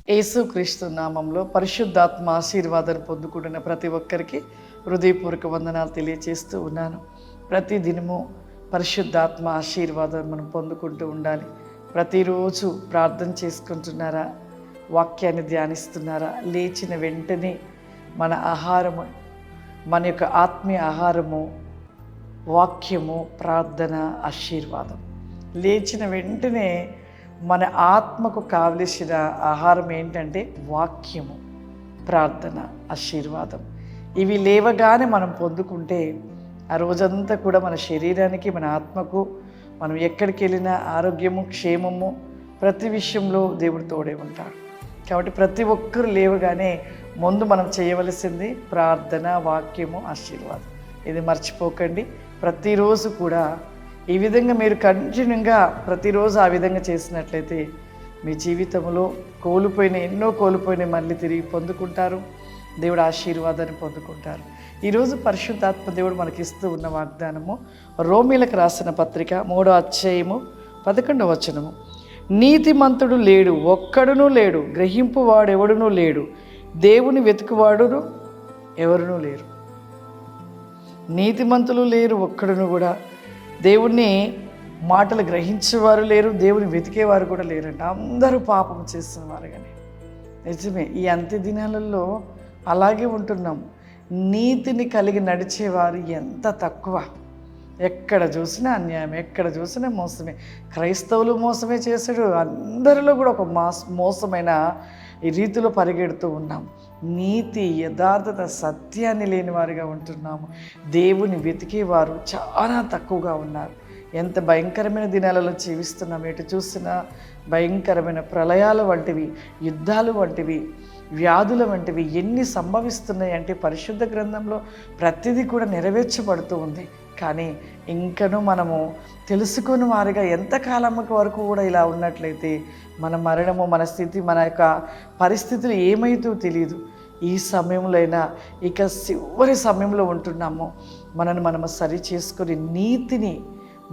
యేసుక్రీస్తు నామంలో పరిశుద్ధాత్మ ఆశీర్వాదాన్ని పొందుకుంటున్న ప్రతి ఒక్కరికి హృదయపూర్వక వందనాలు తెలియజేస్తూ ఉన్నాను. ప్రతి దినము పరిశుద్ధాత్మ ఆశీర్వాదాన్ని మనం పొందుకుంటూ ఉండాలి. ప్రతిరోజు ప్రార్థన చేసుకుంటున్నారా? వాక్యాన్ని ధ్యానిస్తున్నారా? లేచిన వెంటనే మన ఆహారము, మన యొక్క ఆత్మీయ ఆహారము వాక్యము, ప్రార్థన, ఆశీర్వాదం. లేచిన వెంటనే మన ఆత్మకు కావలసిన ఆహారం ఏంటంటే వాక్యము, ప్రార్థన, ఆశీర్వాదం. ఇవి లేవగానే మనం పొందుకుంటే ఆ రోజంతా కూడా మన శరీరానికి, మన ఆత్మకు, మనం ఎక్కడికి వెళ్ళినా ఆరోగ్యము, క్షేమము, ప్రతి విషయంలో దేవుడు తోడే ఉంటాడు. కాబట్టి ప్రతి ఒక్కరు లేవగానే ముందు మనం చేయవలసింది ప్రార్థన, వాక్యము, ఆశీర్వాదం. ఇది మర్చిపోకండి. ప్రతిరోజు కూడా ఈ విధంగా మీరు కంటిన్యూగా ప్రతిరోజు ఆ విధంగా చేసినట్లయితే మీ జీవితంలో ఎన్నో కోల్పోయిన మళ్ళీ తిరిగి పొందుకుంటారు. దేవుడు ఆశీర్వాదాన్ని పొందుకుంటారు. ఈరోజు పరిశుద్ధాత్మ దేవుడు మనకి ఇస్తూ ఉన్న వాగ్దానము రోమీలకు రాసిన పత్రిక 3వ అధ్యాయము 11వ వచనము. నీతిమంతుడు లేడు, ఒక్కడునూ లేడు, గ్రహింపువాడు ఎవడునూ లేడు, దేవుని వెతుకువాడును ఎవరునూ లేరు. నీతిమంతులు లేరు, ఒక్కడును కూడా. దేవుణ్ణి మాటలు గ్రహించేవారు లేరు, దేవుని వెతికేవారు కూడా లేరండి. అందరూ పాపం చేస్తున్నవారు. కానీ నిజమే, ఈ అంత్య దినాలలో అలాగే ఉంటున్నాం. నీతిని కలిగి నడిచేవారు ఎంత తక్కువ. ఎక్కడ చూసినా అన్యాయం, ఎక్కడ చూసినా మోసమే. క్రైస్తవులు మోసమే చేశాడు. అందరిలో కూడా ఒక మోసమైన ఈ రీతిలో పరిగెడుతూ ఉన్నాం. నీతి, యథార్థత, సత్యాన్ని లేని వారిగా ఉంటున్నాము. దేవుని వెతికేవారు చాలా తక్కువగా ఉన్నారు. ఎంత భయంకరమైన దినాలలో జీవిస్తున్నాం. ఎటు చూసినా భయంకరమైన ప్రళయాల వంటివి, యుద్ధాలు వంటివి, వ్యాధుల వంటివి ఎన్ని సంభవిస్తున్నాయి అంటే పరిశుద్ధ గ్రంథంలో ప్రతిదీ కూడా నెరవేర్చబడుతూ ఉంది. కానీ ఇంకనూ మనము తెలుసుకుని వారిగా ఎంతకాలం వరకు కూడా ఇలా ఉన్నట్లయితే మన మరణము, మన స్థితి, మన యొక్క పరిస్థితులు ఏమైతో తెలియదు. ఈ సమయంలో అయినా, ఇక చివరి సమయంలో ఉంటున్నాము. మనము సరి చేసుకొని నీతిని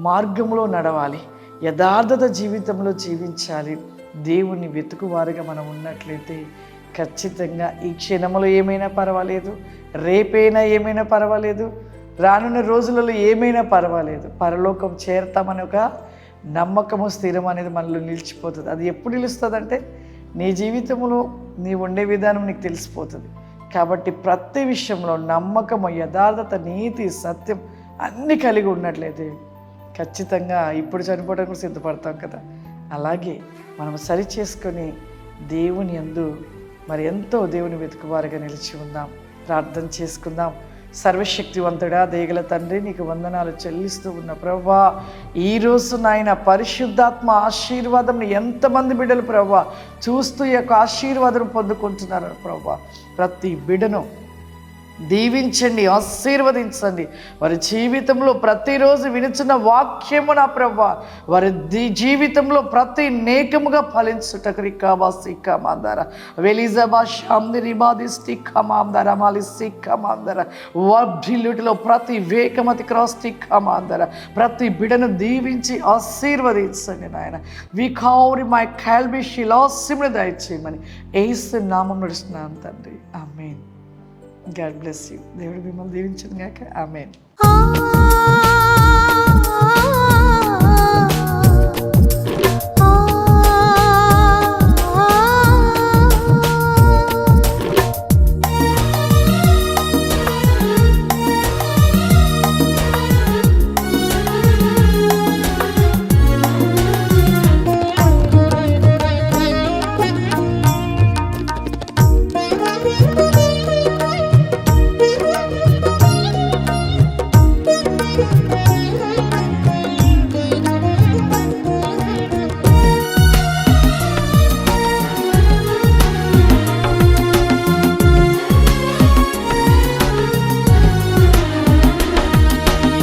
మార్గంలో నడవాలి, యథార్థత జీవితంలో జీవించాలి. దేవుని వెతుకువారిగా మనం ఉన్నట్లయితే ఖచ్చితంగా ఈ క్షణంలో ఏమైనా పర్వాలేదు, రేపైనా ఏమైనా పర్వాలేదు, రానున్న రోజులలో ఏమైనా పర్వాలేదు, పరలోకం చేరతామని ఒక నమ్మకము, స్థిరం అనేది మనలో నిలిచిపోతుంది. అది ఎప్పుడు నిలుస్తుందంటే నీ జీవితంలో నీ ఉండే విధానం నీకు తెలిసిపోతుంది. కాబట్టి ప్రతి విషయంలో నమ్మకము, యథార్థత, నీతి, సత్యం అన్నీ కలిగి ఉన్నట్లయితే ఖచ్చితంగా ఇప్పుడు చనిపోవడానికి కూడా సిద్ధపడతాం కదా. అలాగే మనం సరి చేసుకొని దేవుని యందు మరి ఎంతో దేవుని వెతుకువారుగా నిలిచి ఉందాం. ప్రార్థన చేసుకుందాం. సర్వశక్తివంతుడా, దయగల తండ్రి, నీకు వందనాలు చెల్లిస్తూ ఉన్న ప్రభువా, ఈరోజు నాయన పరిశుద్ధాత్మ ఆశీర్వాదం ఎంతమంది బిడ్డలు ప్రభువా చూస్తూ ఈ యొక్క ఆశీర్వాదం పొందుకుంటున్నారు ప్రభువా. ప్రతి బిడ్డను దీవించండి, ఆశీర్వదించండి. వారి జీవితంలో ప్రతిరోజు వినుచున్న వాక్యము నా ప్రభువా వారి జీవితంలో ప్రతి నేకముగా ఫలించుటకు రికాబాసిక్కమాందర వెలిజబా షాందిరిబాదిస్టిక్కమాందర మాలిసిక్కమాందర వర్ధిల్లుటిలో ప్రతి వేకమతి క్రాస్టిక్కమాందర ప్రతి బిడను దీవించి ఆశీర్వదించండి నాయన. వికౌరి మై కాల్బి శిలాసిముని దయచేయమని యేసు నామములో నడుస్తున్నాను తండ్రి. ఆమేన్. God bless you. దేవుడు మిమ్మల్ని దీవించును గాక. ఆమేన్.